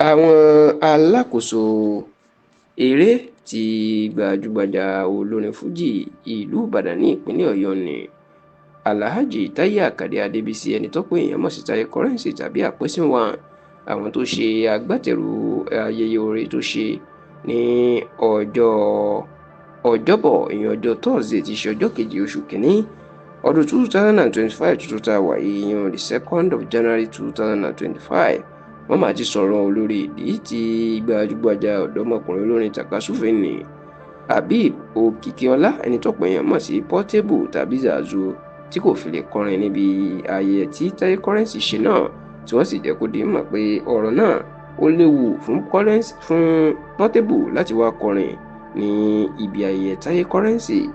Àwọn alákòóso eré tí gbajúgbajà olórin fújì ìlú Ìbàdàn ní ìpínlẹ̀ Ọ̀yọ́ ní Alhaji Táyé Àkàndé Adébísí, ẹni tọ́pọ̀ èèyàn mọ̀ sí Táyé Currency tàbí Àpésìnwà, àwọn tó ṣe agbátẹrù ayẹyẹ orin tó ṣe ní ọjọ́bọ̀ ìyẹn ọjọ́ Thursday tí ṣe ọjọ́ kejì oṣù kìíní ọdún 2025 tuntun tá a wà yìí, ìyẹn the 2nd of January 2025. wọ́n máa ti sọ̀rọ̀ olórí ìdí tí gbajúgbajà ọ̀dọ́mọkùnrin olórin tàkasúfèé ní Habib Òkìkíọlá, ẹni tọ́pọ̀ èèyàn mọ̀ sí Portable tàbí Zazu, tí kò fi lè kọrin níbi ayẹyẹ tí Táyé Currency ṣe náà, tí wọ́n sì jẹ́ kó di mọ̀ pé ọ̀rọ̀ náà ó léwu fún Portable láti wá kọrin ní ibi ayẹyẹ Táyé Currency.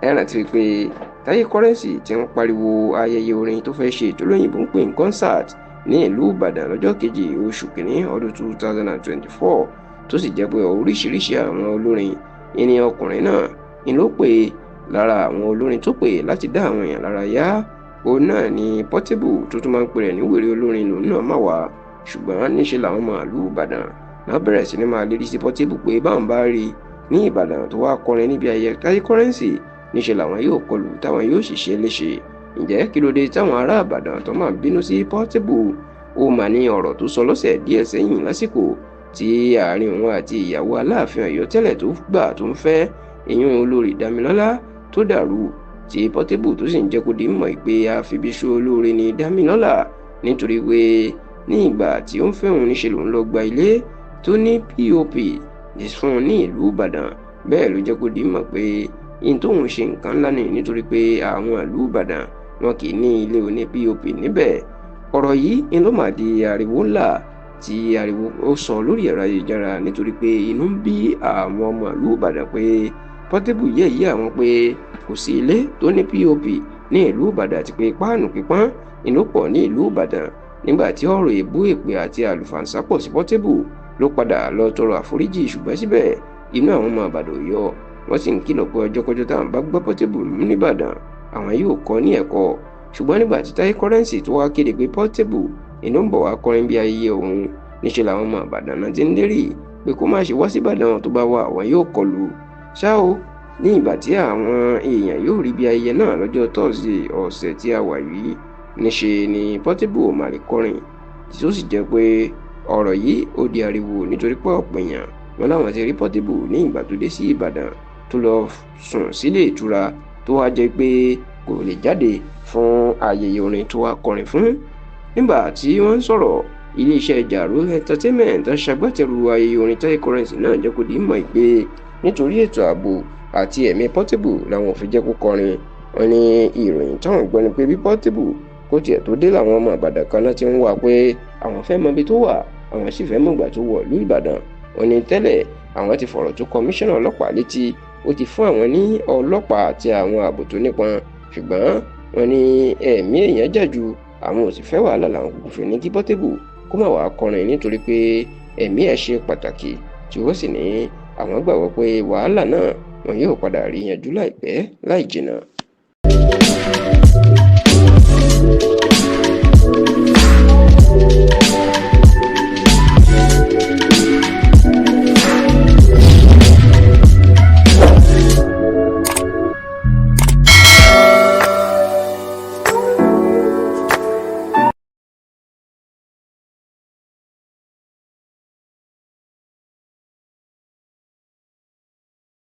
ẹ rántí pé Táyé Currency ti ń pariwo ayẹyẹ orin tó fẹ́ ṣe tó lóyìnbó ń pè ní concert ní ìlú Ìbàdàn lọ́jọ́ kejì oṣù kìíní ọdún 2024, tó sì jẹ́ pé oríṣiríṣi àwọn olórin ìní ọkùnrin náà ni ló pè lára àwọn olórin tó pè láti dá àwọn èèyàn lára yá. òun náà ni Portable tó tún máa ń pè rẹ̀ ní wèrè olórin lòun náà máa wà, ṣùgbọ́n níṣẹ́ làwọn ọmọ ìlú Ìbàdàn náà bẹ̀rẹ̀ sí ní máa lérí sí Portable pé báwọn bá rí ní Ìbàdàn tó wá kọrin níbi ayẹyẹ Táyé Currency, níṣẹ́ làwọn yóò kọlù táwọn yóò sì ṣe léṣe. ǹjẹ́ kí ló dé táwọn ará Ìbàdàn tó máa bínú sí Portable? ó mà ní ọ̀rọ̀ tó sọ lọ́sẹ̀ díẹ̀ sẹ́yìn lásìkò tí àárín òun àti ìyàwó Aláàfin Ọ̀yọ́ tẹ́lẹ̀ tó gbà tó ń fẹ́ ìyún olórí Dámilọ́lá tó dàrú, tí Portable tó sì ń jẹ́ kó di mọ̀ pé àfibíṣó olóore ni Dámilọ́lá, nítorí pé ní ìgbà tí ó ń fẹ́ òun níṣe lòun lọ gba ilé tó ní POP fún un ní ìlú Ìbàdàn. bẹ́ẹ̀ ló jẹ́ kó di mọ̀ pé in tóun ṣe nǹkan ńlá ni, nítorí pé àwọn ìlú Ìbàdàn wọn kì í ní ilé oní POP níbẹ̀. ọ̀rọ̀ yìí ni ló máa di ariwo ńlá tí ariwo ó sọ lórí ẹ̀rọ ayélujára, nítorí pé inú ń bí àwọn ọmọ ìlú Ìbàdàn pé Portable yẹ̀yẹ́ àwọn pé kò sí ilé tó ní POP ní ìlú Ìbàdàn àti pé páànù pípọ́n ni ló pọ̀ ní ìlú Ìbàdàn. nígbà tí ọ̀rọ̀ èébú èpè àti àlùfàǹsá pọ̀ sí Portable ló padà lọ tọrọ àforíjì, ṣùgbọ́n síbẹ̀ inú àwọn ọmọ Ìbàdàn yọ, wọ́n sì ń kìlọ̀ pé ọjọ́kọ́jọ́ táwọn bá gbọ́ Portable mú nìbàdàn àwọn yóò kọ́ ní ẹ̀kọ́. ṣùgbọ́n nígbà tí Táyé Currency tó wá kéde pé Portable inú ń bọ̀ wá kọrin bí ayẹyẹ òun, níṣẹ́ làwọn ọmọ Ìbàdàn náà ti ń lérí pé kó má ṣe wá sí Ìbàdàn, tó bá wá àwọn yóò kọlù. ṣá o, ní ìgbà tí àwọn èèyàn yóò rí bí ayẹyẹ náà lọ́jọ́ Thursday ọ̀sẹ̀ tí a wà yìí, níṣe ni Portable ò máa lè kọrin, tí ó sì jẹ́ pé ọ̀rọ̀ yìí ó di ariwo, nítorí pé ọ̀pọ̀ èèyàn wọn láwọn ti rí Portable ní ìgbà tó dé sí Ìbàdàn tó lọ sùn sílé ìtura, tó wá jẹ́ pé kò lè jáde fún ayẹyẹ orin tó wá kọrin fún. nígbà tí wọ́n ń sọ̀rọ̀, iléeṣẹ́ Jaro Entertainment ṣagbátẹrù ayẹyẹ orin Táyé Currency náà jẹ́ kó di mọ̀ pé nítorí ètò ààbò àti ẹ̀mí Portable làwọn ò fi jẹ́ kó kọrin. wọ́n ní ìròyìn táwọn gbọ́ ni pé bí Portable kó tiẹ̀ tó dé làwọn ọmọ Ìbàdàn kan náà ti ń wá pé àwọn fẹ́ mọ ibi tó wà, àwọn sì fẹ́ mọ̀ ìgbà tó wọ̀ ìlú Ìbàdàn. wọ́n ní tẹ́lẹ̀ àwọn ti fọ̀rọ̀ tó kọmíṣánná ọlọ́pàá létí, ó ti fún àwọn ní ọlọ́pàá àti àwọn ààbò tó nípọn, ṣùgbọ́n wọ́n ní ẹ̀mí èèyàn jà jù, àwọn ò sì fẹ́ wàhálà làwọn kò fi ní kí Portable kó má wàá kọrin, nítorí pé ẹ̀mí ẹ̀ ṣe pàtàkì, tí ó sì ní àwọn gbàgbọ́ pé wàhálà náà wọn yóò padà rí yanjú láìpẹ́ láì jìnnà.